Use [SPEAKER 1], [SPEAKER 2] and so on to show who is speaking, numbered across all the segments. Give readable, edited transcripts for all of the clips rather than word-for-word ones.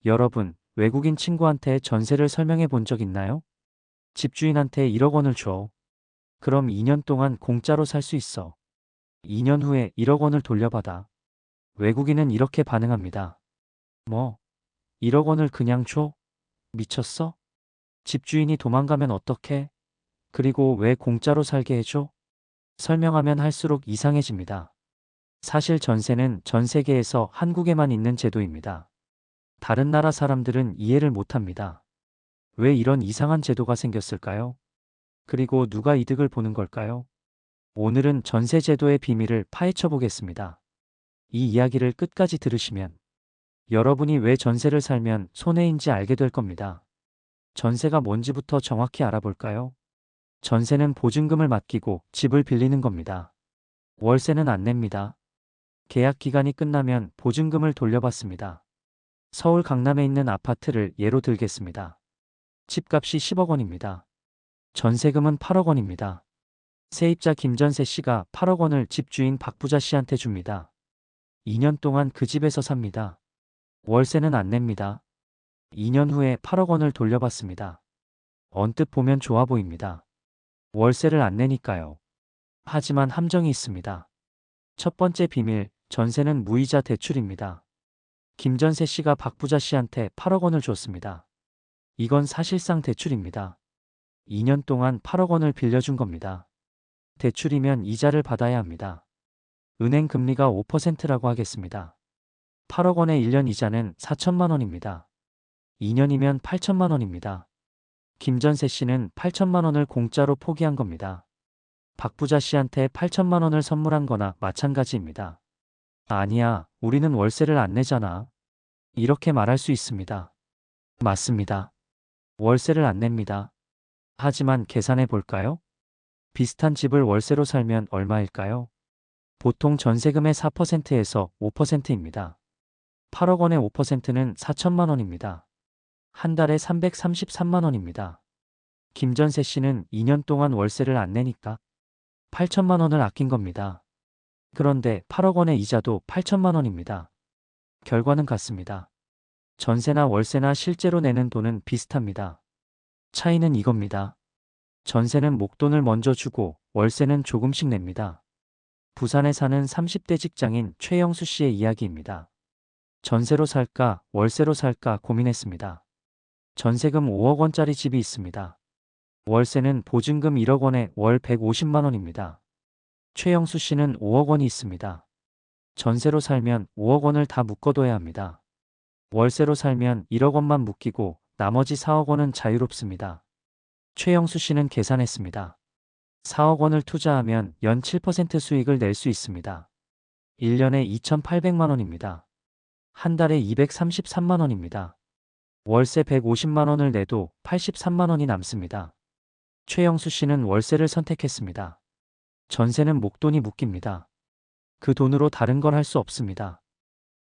[SPEAKER 1] 여러분, 외국인 친구한테 전세를 설명해 본 적 있나요? 집주인한테 1억 원을 줘. 그럼 2년 동안 공짜로 살 수 있어. 2년 후에 1억 원을 돌려받아. 외국인은 이렇게 반응합니다. 뭐, 1억 원을 그냥 줘? 미쳤어? 집주인이 도망가면 어떡해? 그리고 왜 공짜로 살게 해줘? 설명하면 할수록 이상해집니다. 사실 전세는 전 세계에서 한국에만 있는 제도입니다. 다른 나라 사람들은 이해를 못합니다. 왜 이런 이상한 제도가 생겼을까요? 그리고 누가 이득을 보는 걸까요? 오늘은 전세 제도의 비밀을 파헤쳐 보겠습니다. 이 이야기를 끝까지 들으시면 여러분이 왜 전세를 살면 손해인지 알게 될 겁니다. 전세가 뭔지부터 정확히 알아볼까요? 전세는 보증금을 맡기고 집을 빌리는 겁니다. 월세는 안 냅니다. 계약 기간이 끝나면 보증금을 돌려받습니다. 서울 강남에 있는 아파트를 예로 들겠습니다. 집값이 10억 원입니다. 전세금은 8억 원입니다. 세입자 김전세 씨가 8억 원을 집주인 박부자 씨한테 줍니다. 2년 동안 그 집에서 삽니다. 월세는 안 냅니다. 2년 후에 8억 원을 돌려받습니다. 언뜻 보면 좋아 보입니다. 월세를 안 내니까요. 하지만 함정이 있습니다. 첫 번째 비밀, 전세는 무이자 대출입니다. 김전세 씨가 박부자 씨한테 8억 원을 줬습니다. 이건 사실상 대출입니다. 2년 동안 8억 원을 빌려준 겁니다. 대출이면 이자를 받아야 합니다. 은행 금리가 5%라고 하겠습니다. 8억 원의 1년 이자는 4천만 원입니다. 2년이면 8천만 원입니다. 김전세 씨는 8천만 원을 공짜로 포기한 겁니다. 박부자 씨한테 8천만 원을 선물한 거나 마찬가지입니다. 아니야, 우리는 월세를 안 내잖아. 이렇게 말할 수 있습니다. 맞습니다. 월세를 안 냅니다. 하지만 계산해 볼까요? 비슷한 집을 월세로 살면 얼마일까요? 보통 전세금의 4%에서 5%입니다. 8억 원의 5%는 4천만 원입니다. 한 달에 333만 원입니다. 김전세 씨는 2년 동안 월세를 안 내니까 8천만 원을 아낀 겁니다. 그런데 8억 원의 이자도 8천만 원입니다. 결과는 같습니다. 전세나 월세나 실제로 내는 돈은 비슷합니다. 차이는 이겁니다. 전세는 목돈을 먼저 주고 월세는 조금씩 냅니다. 부산에 사는 30대 직장인 최영수 씨의 이야기입니다. 전세로 살까 월세로 살까 고민했습니다. 전세금 5억 원짜리 집이 있습니다. 월세는 보증금 1억 원에 월 150만 원입니다. 최영수 씨는 5억 원이 있습니다. 전세로 살면 5억 원을 다 묶어둬야 합니다. 월세로 살면 1억 원만 묶이고 나머지 4억 원은 자유롭습니다. 최영수 씨는 계산했습니다. 4억 원을 투자하면 연 7% 수익을 낼 수 있습니다. 1년에 2,800만 원입니다. 한 달에 233만 원입니다. 월세 150만 원을 내도 83만 원이 남습니다. 최영수 씨는 월세를 선택했습니다. 전세는 목돈이 묶입니다. 그 돈으로 다른 걸 할 수 없습니다.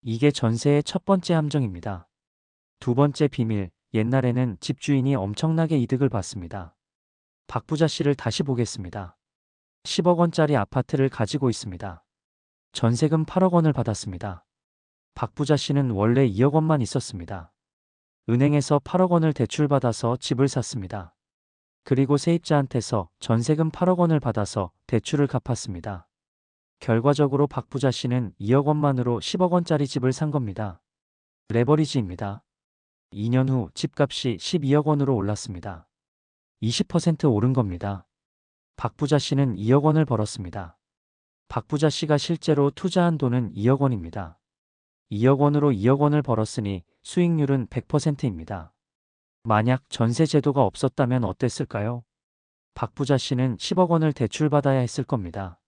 [SPEAKER 1] 이게 전세의 첫 번째 함정입니다. 두 번째 비밀, 옛날에는 집주인이 엄청나게 이득을 봤습니다. 박부자 씨를 다시 보겠습니다. 10억 원짜리 아파트를 가지고 있습니다. 전세금 8억 원을 받았습니다. 박부자 씨는 원래 2억 원만 있었습니다. 은행에서 8억 원을 대출받아서 집을 샀습니다. 그리고 세입자한테서 전세금 8억 원을 받아서 대출을 갚았습니다. 결과적으로 박부자 씨는 2억 원만으로 10억 원짜리 집을 산 겁니다. 레버리지입니다. 2년 후 집값이 12억 원으로 올랐습니다. 20% 오른 겁니다. 박부자 씨는 2억 원을 벌었습니다. 박부자 씨가 실제로 투자한 돈은 2억 원입니다. 2억 원으로 2억 원을 벌었으니 수익률은 100%입니다. 만약 전세 제도가 없었다면 어땠을까요? 박부자 씨는 10억 원을 대출받아야 했을 겁니다.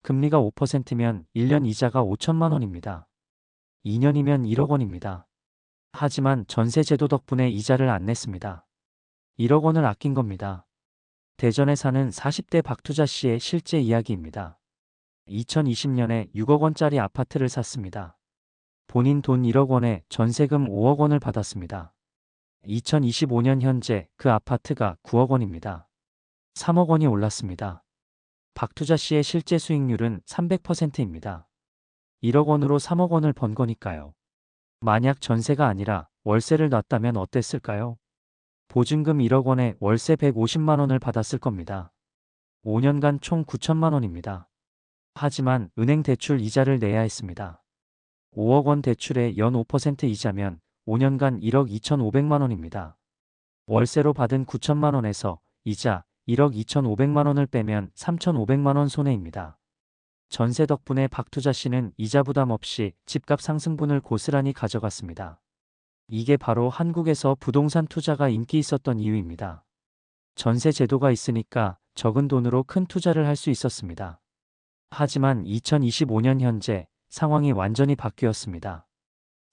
[SPEAKER 1] 금리가 5%면 1년 이자가 5천만 원입니다. 2년이면 1억 원입니다. 하지만 전세 제도 덕분에 이자를 안 냈습니다. 1억 원을 아낀 겁니다. 대전에 사는 40대 박투자 씨의 실제 이야기입니다. 2020년에 6억 원짜리 아파트를 샀습니다. 본인 돈 1억 원에 전세금 5억 원을 받았습니다. 2025년 현재 그 아파트가 9억 원입니다. 3억 원이 올랐습니다. 박투자 씨의 실제 수익률은 300%입니다. 1억 원으로 3억 원을 번 거니까요. 만약 전세가 아니라 월세를 놨다면 어땠을까요? 보증금 1억 원에 월세 150만 원을 받았을 겁니다. 5년간 총 9천만 원입니다. 하지만 은행 대출 이자를 내야 했습니다. 5억 원 대출에 연 5% 이자면 5년간 1억 2,500만 원입니다. 월세로 받은 9천만 원에서 이자 1억 2,500만 원을 빼면 3,500만 원 손해입니다. 전세 덕분에 박투자 씨는 이자 부담 없이 집값 상승분을 고스란히 가져갔습니다. 이게 바로 한국에서 부동산 투자가 인기 있었던 이유입니다. 전세 제도가 있으니까 적은 돈으로 큰 투자를 할 수 있었습니다. 하지만 2025년 현재 상황이 완전히 바뀌었습니다.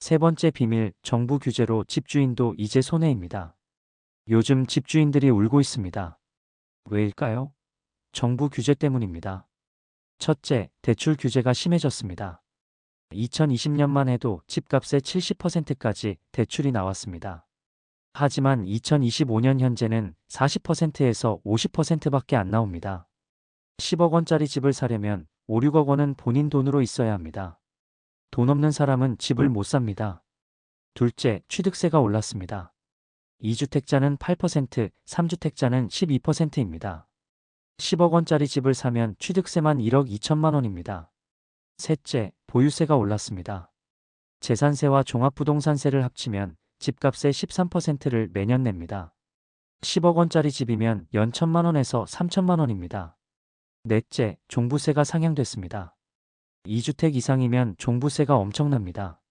[SPEAKER 1] 세 번째 비밀, 정부 규제로 집주인도 이제 손해입니다. 요즘 집주인들이 울고 있습니다. 왜일까요? 정부 규제 때문입니다. 첫째, 대출 규제가 심해졌습니다. 2020년만 해도 집값의 70%까지 대출이 나왔습니다. 하지만 2025년 현재는 40%에서 50%밖에 안 나옵니다. 10억 원짜리 집을 사려면 5, 6억 원은 본인 돈으로 있어야 합니다. 돈 없는 사람은 집을 못 삽니다. 둘째, 취득세가 올랐습니다. 2주택자는 8%, 3주택자는 12%입니다. 10억 원짜리 집을 사면 취득세만 1억 2천만 원입니다. 셋째, 보유세가 올랐습니다. 재산세와 종합부동산세를 합치면 집값의 13%를 매년 냅니다. 10억 원짜리 집이면 연 1천만 원에서 3천만 원입니다. 넷째, 종부세가 상향됐습니다. 2주택 이상이면 종부세가 엄청납니다.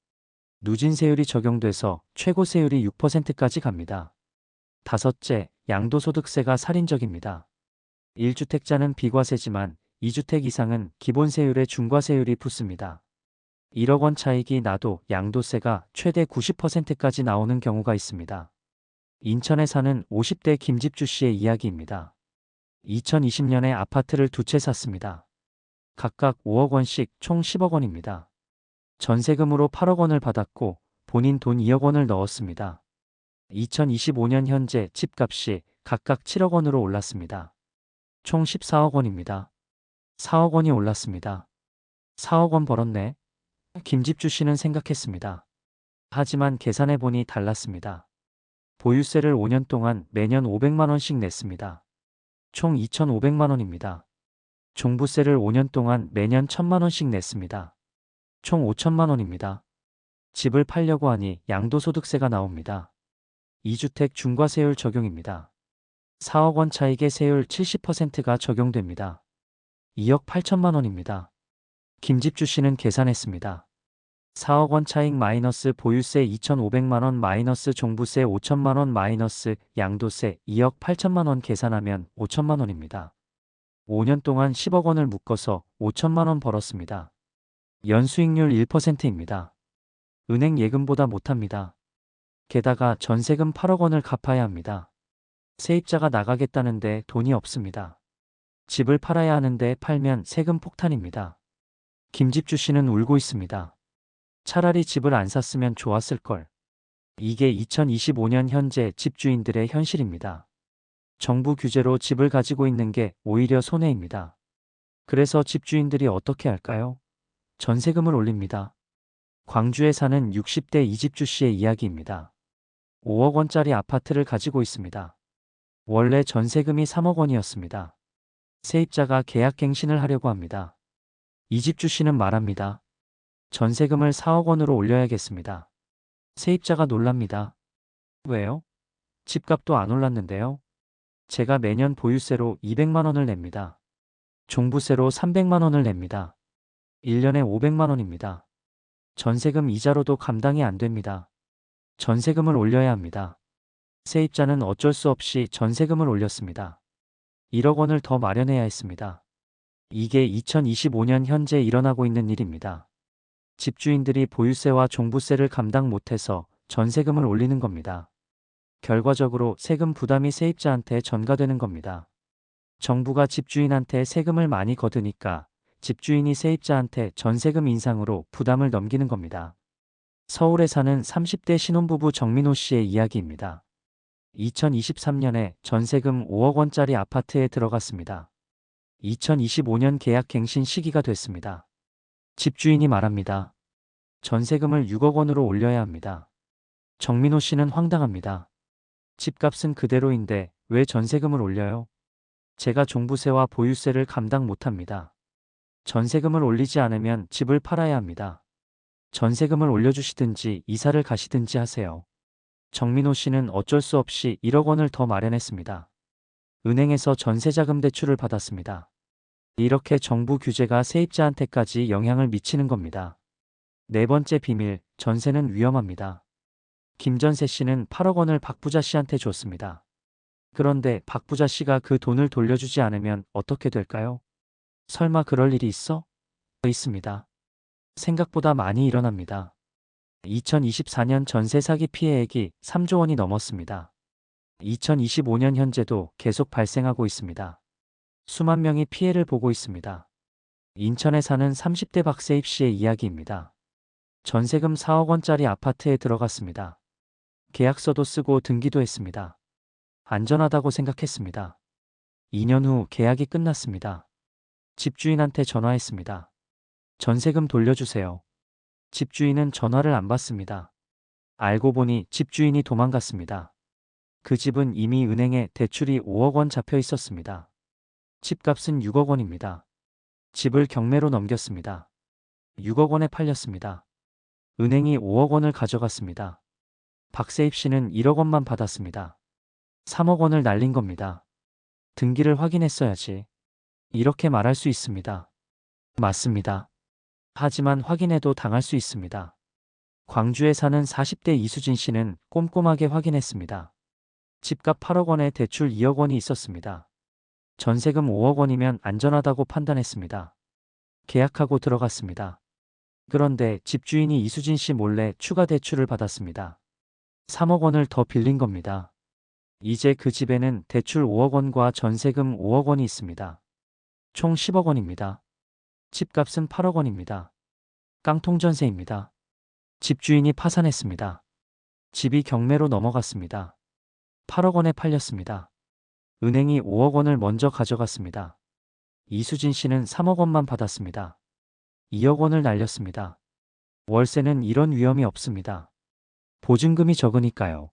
[SPEAKER 1] 누진세율이 적용돼서 최고 세율이 6%까지 갑니다. 다섯째, 양도소득세가 살인적입니다. 1주택자는 비과세지만 2주택 이상은 기본세율에 중과세율이 붙습니다. 1억 원 차익이 나도 양도세가 최대 90%까지 나오는 경우가 있습니다. 인천에 사는 50대 김집주 씨의 이야기입니다. 2020년에 아파트를 2채 샀습니다. 각각 5억 원씩 총 10억 원입니다. 전세금으로 8억 원을 받았고 본인 돈 2억 원을 넣었습니다. 2025년 현재 집값이 각각 7억 원으로 올랐습니다. 총 14억 원입니다. 4억 원이 올랐습니다. 4억 원 벌었네. 김집주 씨는 생각했습니다. 하지만 계산해보니 달랐습니다. 보유세를 5년 동안 매년 500만 원씩 냈습니다. 총 2,500만 원입니다. 종부세를 5년 동안 매년 1,000만 원씩 냈습니다. 총 5천만 원입니다. 집을 팔려고 하니 양도소득세가 나옵니다. 2주택 중과세율 적용입니다. 4억 원 차익의 세율 70%가 적용됩니다. 2억 8천만 원입니다. 김집주 씨는 계산했습니다. 4억 원 차익 마이너스 보유세 2,500만 원 마이너스 종부세 5천만 원 마이너스 양도세 2억 8천만 원 계산하면 5천만 원입니다. 5년 동안 10억 원을 묶어서 5천만 원 벌었습니다. 연수익률 1%입니다. 은행 예금보다 못합니다. 게다가 전세금 8억 원을 갚아야 합니다. 세입자가 나가겠다는데 돈이 없습니다. 집을 팔아야 하는데 팔면 세금 폭탄입니다. 김집주 씨는 울고 있습니다. 차라리 집을 안 샀으면 좋았을걸. 이게 2025년 현재 집주인들의 현실입니다. 정부 규제로 집을 가지고 있는 게 오히려 손해입니다. 그래서 집주인들이 어떻게 할까요? 전세금을 올립니다. 광주에 사는 60대 이집주 씨의 이야기입니다. 5억 원짜리 아파트를 가지고 있습니다. 원래 전세금이 3억 원이었습니다. 세입자가 계약갱신을 하려고 합니다. 이집주 씨는 말합니다. 전세금을 4억 원으로 올려야겠습니다. 세입자가 놀랍니다. 왜요? 집값도 안 올랐는데요. 제가 매년 보유세로 200만 원을 냅니다. 종부세로 300만 원을 냅니다. 1년에 500만 원입니다. 전세금 이자로도 감당이 안 됩니다. 전세금을 올려야 합니다. 세입자는 어쩔 수 없이 전세금을 올렸습니다. 1억 원을 더 마련해야 했습니다. 이게 2025년 현재 일어나고 있는 일입니다. 집주인들이 보유세와 종부세를 감당 못해서 전세금을 올리는 겁니다. 결과적으로 세금 부담이 세입자한테 전가되는 겁니다. 정부가 집주인한테 세금을 많이 거두니까 집주인이 세입자한테 전세금 인상으로 부담을 넘기는 겁니다. 서울에 사는 30대 신혼부부 정민호 씨의 이야기입니다. 2023년에 전세금 5억 원짜리 아파트에 들어갔습니다. 2025년 계약 갱신 시기가 됐습니다. 집주인이 말합니다. 전세금을 6억 원으로 올려야 합니다. 정민호 씨는 황당합니다. 집값은 그대로인데 왜 전세금을 올려요? 제가 종부세와 보유세를 감당 못합니다. 전세금을 올리지 않으면 집을 팔아야 합니다. 전세금을 올려주시든지 이사를 가시든지 하세요. 정민호 씨는 어쩔 수 없이 1억 원을 더 마련했습니다. 은행에서 전세자금 대출을 받았습니다. 이렇게 정부 규제가 세입자한테까지 영향을 미치는 겁니다. 네 번째 비밀, 전세는 위험합니다. 김전세 씨는 8억 원을 박부자 씨한테 줬습니다. 그런데 박부자 씨가 그 돈을 돌려주지 않으면 어떻게 될까요? 설마 그럴 일이 있어? 있습니다. 생각보다 많이 일어납니다. 2024년 전세 사기 피해액이 3조 원이 넘었습니다. 2025년 현재도 계속 발생하고 있습니다. 수만 명이 피해를 보고 있습니다. 인천에 사는 30대 박세입 씨의 이야기입니다. 전세금 4억 원짜리 아파트에 들어갔습니다. 계약서도 쓰고 등기도 했습니다. 안전하다고 생각했습니다. 2년 후 계약이 끝났습니다. 집주인한테 전화했습니다. 전세금 돌려주세요. 집주인은 전화를 안 받습니다. 알고 보니 집주인이 도망갔습니다. 그 집은 이미 은행에 대출이 5억 원 잡혀 있었습니다. 집값은 6억 원입니다. 집을 경매로 넘겼습니다. 6억 원에 팔렸습니다. 은행이 5억 원을 가져갔습니다. 박세입 씨는 1억 원만 받았습니다. 3억 원을 날린 겁니다. 등기를 확인했어야지. 이렇게 말할 수 있습니다. 맞습니다. 하지만 확인해도 당할 수 있습니다. 광주에 사는 40대 이수진 씨는 꼼꼼하게 확인했습니다. 집값 8억 원에 대출 2억 원이 있었습니다. 전세금 5억 원이면 안전하다고 판단했습니다. 계약하고 들어갔습니다. 그런데 집주인이 이수진 씨 몰래 추가 대출을 받았습니다. 3억 원을 더 빌린 겁니다. 이제 그 집에는 대출 5억 원과 전세금 5억 원이 있습니다. 총 10억 원입니다. 집값은 8억 원입니다. 깡통 전세입니다. 집주인이 파산했습니다. 집이 경매로 넘어갔습니다. 8억 원에 팔렸습니다. 은행이 5억 원을 먼저 가져갔습니다. 이수진 씨는 3억 원만 받았습니다. 2억 원을 날렸습니다. 월세는 이런 위험이 없습니다. 보증금이 적으니까요.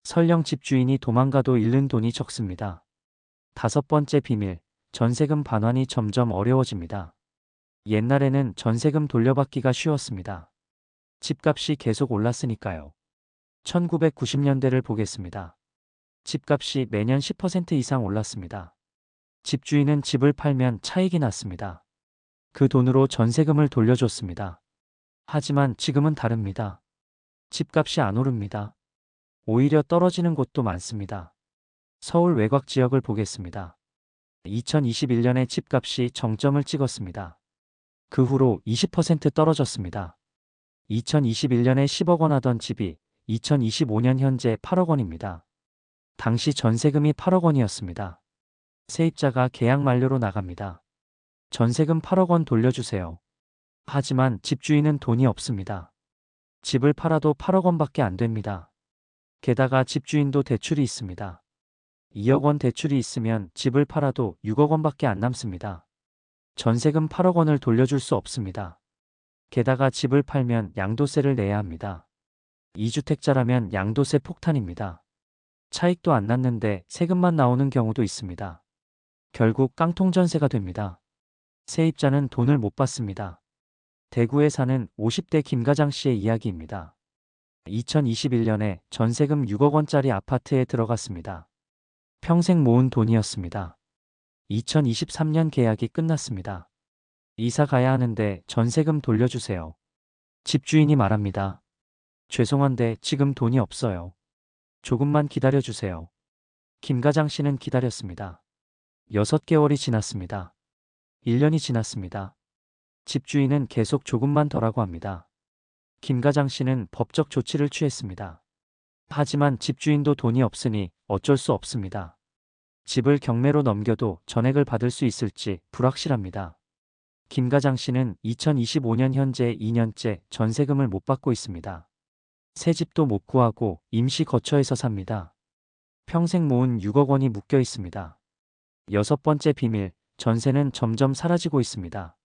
[SPEAKER 1] 설령 집주인이 도망가도 잃는 돈이 적습니다. 다섯 번째 비밀, 전세금 반환이 점점 어려워집니다. 옛날에는 전세금 돌려받기가 쉬웠습니다. 집값이 계속 올랐으니까요. 1990년대를 보겠습니다. 집값이 매년 10% 이상 올랐습니다. 집주인은 집을 팔면 차익이 났습니다. 그 돈으로 전세금을 돌려줬습니다. 하지만 지금은 다릅니다. 집값이 안 오릅니다. 오히려 떨어지는 곳도 많습니다. 서울 외곽 지역을 보겠습니다. 2021년에 집값이 정점을 찍었습니다. 그 후로 20% 떨어졌습니다. 2021년에 10억 원 하던 집이 2025년 현재 8억 원입니다. 당시 전세금이 8억 원이었습니다. 세입자가 계약 만료로 나갑니다. 전세금 8억 원 돌려주세요. 하지만 집주인은 돈이 없습니다. 집을 팔아도 8억 원밖에 안 됩니다. 게다가 집주인도 대출이 있습니다. 2억 원 대출이 있으면 집을 팔아도 6억 원밖에 안 남습니다. 전세금 8억 원을 돌려줄 수 없습니다. 게다가 집을 팔면 양도세를 내야 합니다. 2주택자라면 양도세 폭탄입니다. 차익도 안 났는데 세금만 나오는 경우도 있습니다. 결국 깡통 전세가 됩니다. 세입자는 돈을 못 받습니다. 대구에 사는 50대 김가장 씨의 이야기입니다. 2021년에 전세금 6억 원짜리 아파트에 들어갔습니다. 평생 모은 돈이었습니다. 2023년 계약이 끝났습니다. 이사 가야 하는데 전세금 돌려주세요. 집주인이 말합니다. 죄송한데 지금 돈이 없어요. 조금만 기다려주세요. 김가장 씨는 기다렸습니다. 6개월이 지났습니다. 1년이 지났습니다. 집주인은 계속 조금만 더라고 합니다. 김가장 씨는 법적 조치를 취했습니다. 하지만 집주인도 돈이 없으니 어쩔 수 없습니다. 집을 경매로 넘겨도 전액을 받을 수 있을지 불확실합니다. 김가장 씨는 2025년 현재 2년째 전세금을 못 받고 있습니다. 새 집도 못 구하고 임시 거처에서 삽니다. 평생 모은 6억 원이 묶여 있습니다. 여섯 번째 비밀, 전세는 점점 사라지고 있습니다.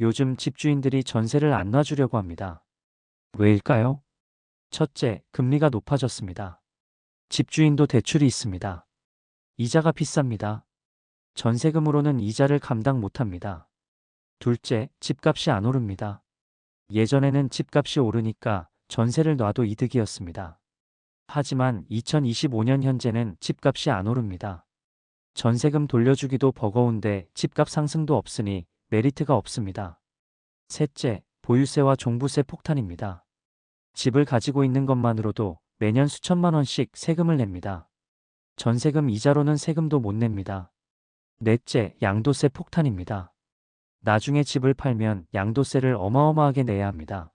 [SPEAKER 1] 요즘 집주인들이 전세를 안 놔주려고 합니다. 왜일까요? 첫째, 금리가 높아졌습니다. 집주인도 대출이 있습니다. 이자가 비쌉니다. 전세금으로는 이자를 감당 못합니다. 둘째, 집값이 안 오릅니다. 예전에는 집값이 오르니까 전세를 놔도 이득이었습니다. 하지만 2025년 현재는 집값이 안 오릅니다. 전세금 돌려주기도 버거운데 집값 상승도 없으니 메리트가 없습니다. 셋째, 보유세와 종부세 폭탄입니다. 집을 가지고 있는 것만으로도 매년 수천만 원씩 세금을 냅니다. 전세금 이자로는 세금도 못 냅니다. 넷째, 양도세 폭탄입니다. 나중에 집을 팔면 양도세를 어마어마하게 내야 합니다.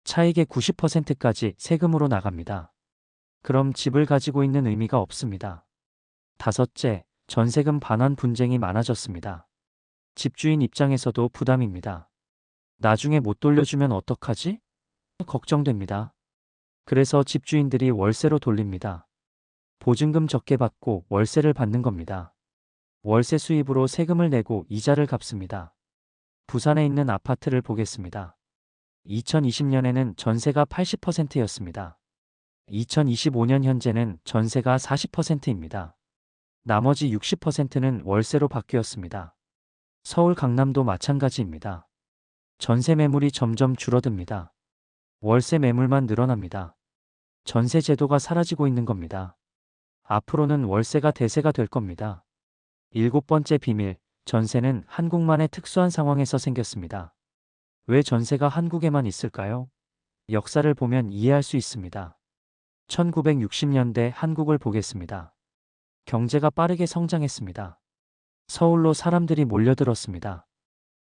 [SPEAKER 1] 차익의 90%까지 세금으로 나갑니다. 그럼 집을 가지고 있는 의미가 없습니다. 다섯째, 전세금 반환 분쟁이 많아졌습니다. 집주인 입장에서도 부담입니다. 나중에 못 돌려주면 어떡하지? 걱정됩니다. 그래서 집주인들이 월세로 돌립니다. 보증금 적게 받고 월세를 받는 겁니다. 월세 수입으로 세금을 내고 이자를 갚습니다. 부산에 있는 아파트를 보겠습니다. 2020년에는 전세가 80%였습니다. 2025년 현재는 전세가 40%입니다. 나머지 60%는 월세로 바뀌었습니다. 서울 강남도 마찬가지입니다. 전세 매물이 점점 줄어듭니다. 월세 매물만 늘어납니다. 전세 제도가 사라지고 있는 겁니다. 앞으로는 월세가 대세가 될 겁니다. 일곱 번째 비밀, 전세는 한국만의 특수한 상황에서 생겼습니다. 왜 전세가 한국에만 있을까요? 역사를 보면 이해할 수 있습니다. 1960년대 한국을 보겠습니다. 경제가 빠르게 성장했습니다. 서울로 사람들이 몰려들었습니다.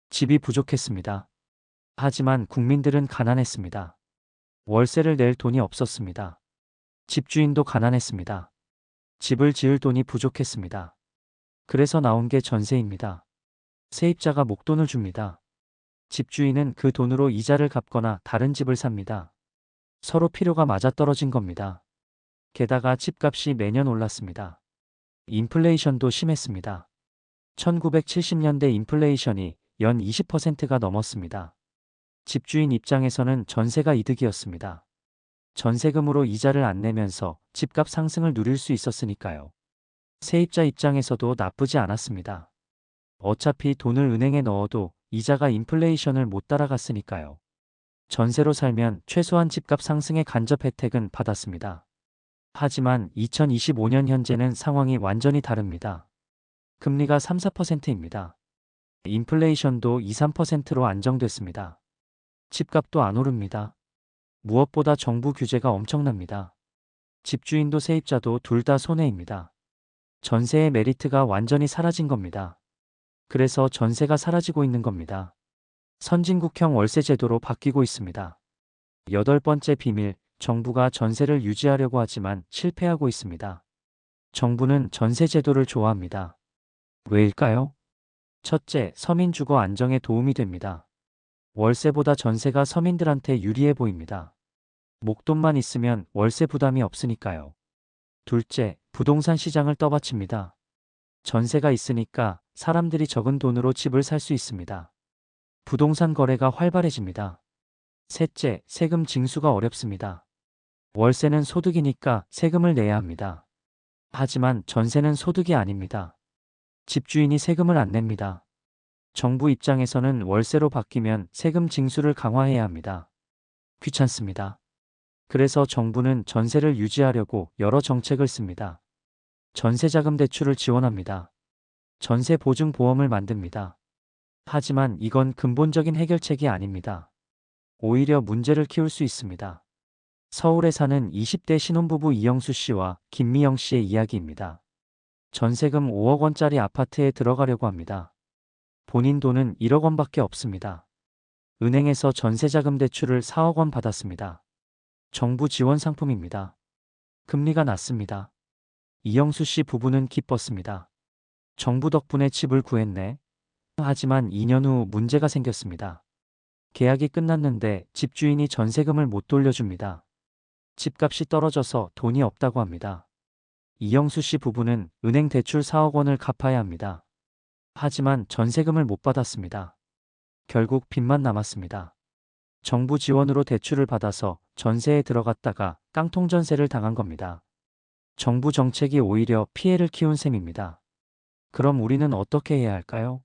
[SPEAKER 1] 집이 부족했습니다. 하지만 국민들은 가난했습니다. 월세를 낼 돈이 없었습니다. 집주인도 가난했습니다. 집을 지을 돈이 부족했습니다. 그래서 나온 게 전세입니다. 세입자가 목돈을 줍니다. 집주인은 그 돈으로 이자를 갚거나 다른 집을 삽니다. 서로 필요가 맞아떨어진 겁니다. 게다가 집값이 매년 올랐습니다. 인플레이션도 심했습니다. 1970년대 인플레이션이 연 20%가 넘었습니다. 집주인 입장에서는 전세가 이득이었습니다. 전세금으로 이자를 안 내면서 집값 상승을 누릴 수 있었으니까요. 세입자 입장에서도 나쁘지 않았습니다. 어차피 돈을 은행에 넣어도 이자가 인플레이션을 못 따라갔으니까요. 전세로 살면 최소한 집값 상승의 간접 혜택은 받았습니다. 하지만 2025년 현재는 상황이 완전히 다릅니다. 금리가 3, 4%입니다. 인플레이션도 2, 3%로 안정됐습니다. 집값도 안 오릅니다. 무엇보다 정부 규제가 엄청납니다. 집주인도 세입자도 둘 다 손해입니다. 전세의 메리트가 완전히 사라진 겁니다. 그래서 전세가 사라지고 있는 겁니다. 선진국형 월세 제도로 바뀌고 있습니다. 여덟 번째 비밀, 정부가 전세를 유지하려고 하지만 실패하고 있습니다. 정부는 전세 제도를 좋아합니다. 왜일까요? 첫째, 서민 주거 안정에 도움이 됩니다. 월세보다 전세가 서민들한테 유리해 보입니다. 목돈만 있으면 월세 부담이 없으니까요. 둘째, 부동산 시장을 떠받칩니다. 전세가 있으니까 사람들이 적은 돈으로 집을 살 수 있습니다. 부동산 거래가 활발해집니다. 셋째, 세금 징수가 어렵습니다. 월세는 소득이니까 세금을 내야 합니다. 하지만 전세는 소득이 아닙니다. 집주인이 세금을 안 냅니다. 정부 입장에서는 월세로 바뀌면 세금 징수를 강화해야 합니다. 귀찮습니다. 그래서 정부는 전세를 유지하려고 여러 정책을 씁니다. 전세자금 대출을 지원합니다. 전세 보증 보험을 만듭니다. 하지만 이건 근본적인 해결책이 아닙니다. 오히려 문제를 키울 수 있습니다. 서울에 사는 20대 신혼부부 이영수 씨와 김미영 씨의 이야기입니다. 전세금 5억 원짜리 아파트에 들어가려고 합니다. 본인 돈은 1억 원밖에 없습니다. 은행에서 전세자금 대출을 4억 원 받았습니다. 정부 지원 상품입니다. 금리가 낮습니다. 이영수 씨 부부는 기뻤습니다. 정부 덕분에 집을 구했네. 하지만 2년 후 문제가 생겼습니다. 계약이 끝났는데 집주인이 전세금을 못 돌려줍니다. 집값이 떨어져서 돈이 없다고 합니다. 이영수 씨 부부는 은행 대출 4억 원을 갚아야 합니다. 하지만 전세금을 못 받았습니다. 결국 빚만 남았습니다. 정부 지원으로 대출을 받아서 전세에 들어갔다가 깡통 전세를 당한 겁니다. 정부 정책이 오히려 피해를 키운 셈입니다. 그럼 우리는 어떻게 해야 할까요?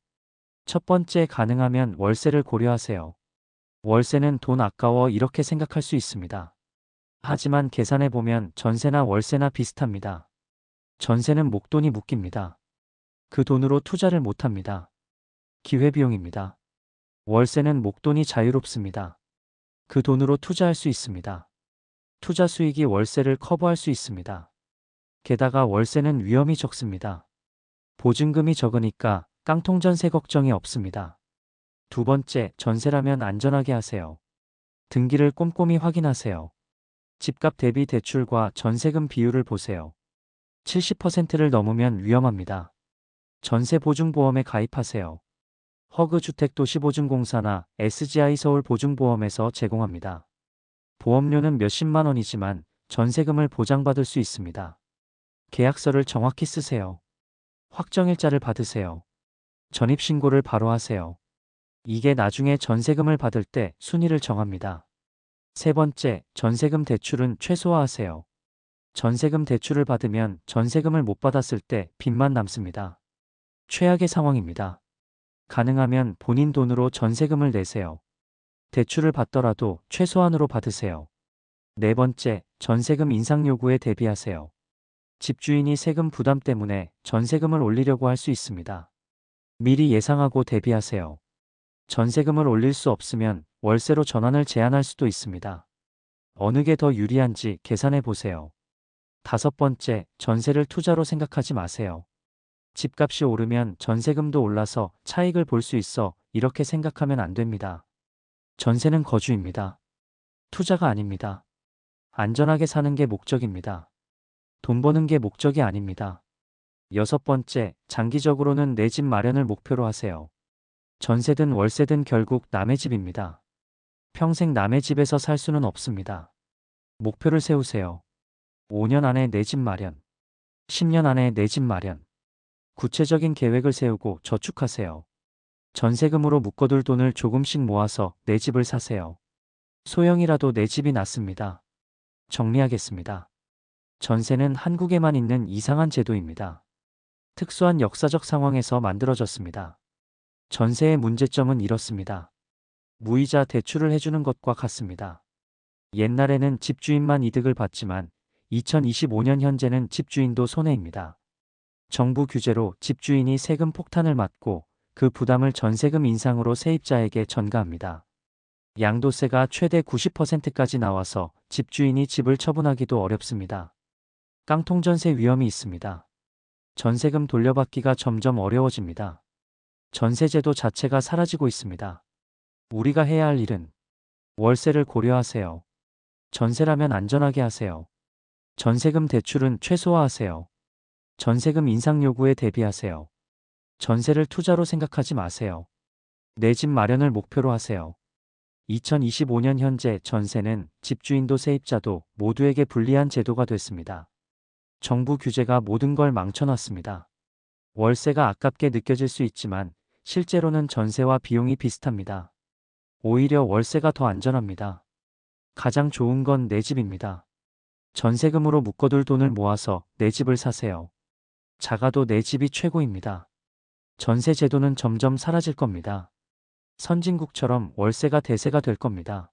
[SPEAKER 1] 첫 번째, 가능하면 월세를 고려하세요. 월세는 돈 아까워 이렇게 생각할 수 있습니다. 하지만 계산해 보면 전세나 월세나 비슷합니다. 전세는 목돈이 묶입니다. 그 돈으로 투자를 못합니다. 기회비용입니다. 월세는 목돈이 자유롭습니다. 그 돈으로 투자할 수 있습니다. 투자 수익이 월세를 커버할 수 있습니다. 게다가 월세는 위험이 적습니다. 보증금이 적으니까 깡통 전세 걱정이 없습니다. 두 번째, 전세라면 안전하게 하세요. 등기를 꼼꼼히 확인하세요. 집값 대비 대출과 전세금 비율을 보세요. 70%를 넘으면 위험합니다. 전세보증보험에 가입하세요. 허그주택도시보증공사나 SGI 서울보증보험에서 제공합니다. 보험료는 몇십만 원이지만 전세금을 보장받을 수 있습니다. 계약서를 정확히 쓰세요. 확정일자를 받으세요. 전입신고를 바로 하세요. 이게 나중에 전세금을 받을 때 순위를 정합니다. 세 번째, 전세금 대출은 최소화하세요. 전세금 대출을 받으면 전세금을 못 받았을 때 빚만 남습니다. 최악의 상황입니다. 가능하면 본인 돈으로 전세금을 내세요. 대출을 받더라도 최소한으로 받으세요. 네 번째, 전세금 인상 요구에 대비하세요. 집주인이 세금 부담 때문에 전세금을 올리려고 할 수 있습니다. 미리 예상하고 대비하세요. 전세금을 올릴 수 없으면 월세로 전환을 제한할 수도 있습니다. 어느 게 더 유리한지 계산해 보세요. 다섯 번째, 전세를 투자로 생각하지 마세요. 집값이 오르면 전세금도 올라서 차익을 볼 수 있어 이렇게 생각하면 안 됩니다. 전세는 거주입니다. 투자가 아닙니다. 안전하게 사는 게 목적입니다. 돈 버는 게 목적이 아닙니다. 여섯 번째, 장기적으로는 내 집 마련을 목표로 하세요. 전세든 월세든 결국 남의 집입니다. 평생 남의 집에서 살 수는 없습니다. 목표를 세우세요. 5년 안에 내 집 마련. 10년 안에 내 집 마련. 구체적인 계획을 세우고 저축하세요. 전세금으로 묶어둘 돈을 조금씩 모아서 내 집을 사세요. 소형이라도 내 집이 낫습니다. 정리하겠습니다. 전세는 한국에만 있는 이상한 제도입니다. 특수한 역사적 상황에서 만들어졌습니다. 전세의 문제점은 이렇습니다. 무이자 대출을 해주는 것과 같습니다. 옛날에는 집주인만 이득을 봤지만 2025년 현재는 집주인도 손해입니다. 정부 규제로 집주인이 세금 폭탄을 맞고 그 부담을 전세금 인상으로 세입자에게 전가합니다. 양도세가 최대 90%까지 나와서 집주인이 집을 처분하기도 어렵습니다. 깡통전세 위험이 있습니다. 전세금 돌려받기가 점점 어려워집니다. 전세제도 자체가 사라지고 있습니다. 우리가 해야 할 일은 월세를 고려하세요. 전세라면 안전하게 하세요. 전세금 대출은 최소화하세요. 전세금 인상 요구에 대비하세요. 전세를 투자로 생각하지 마세요. 내 집 마련을 목표로 하세요. 2025년 현재 전세는 집주인도 세입자도 모두에게 불리한 제도가 됐습니다. 정부 규제가 모든 걸 망쳐놨습니다. 월세가 아깝게 느껴질 수 있지만 실제로는 전세와 비용이 비슷합니다. 오히려 월세가 더 안전합니다. 가장 좋은 건 내 집입니다. 전세금으로 묶어둘 돈을 모아서 내 집을 사세요. 작아도 내 집이 최고입니다. 전세 제도는 점점 사라질 겁니다. 선진국처럼 월세가 대세가 될 겁니다.